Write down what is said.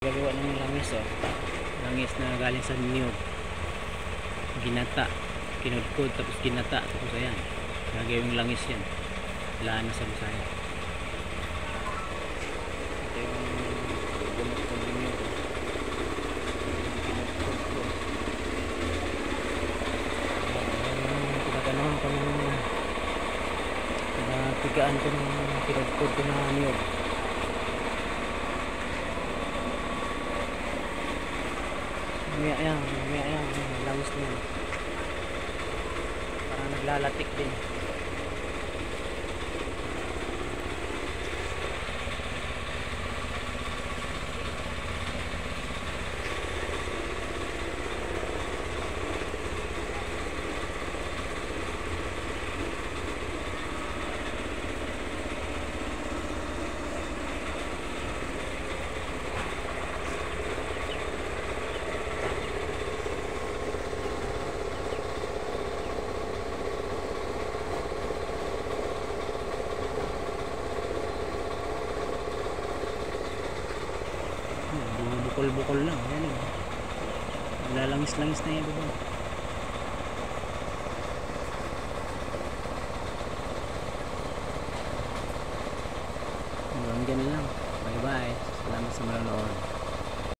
Gagawa ng langis, oh. Langis na galing sa niyog. Ginata. Kinudkod tapos ginata. Tapos ayan. Gagawing langis yan. Laan na sa Bisaya. Ito yung kinudkod ng niyog. Kinudkod ko. Ayan. Pinaganohan ko ng pinapigaan ko ng kinudkod ko na niyog. Mamaya yan, langis na yan. Parang naglalatik din. Bukol-bukol lang, yan eh. Lalangis-langis na yan diba? Hanggang dyan lang. Bye bye. Salamat sa manonood.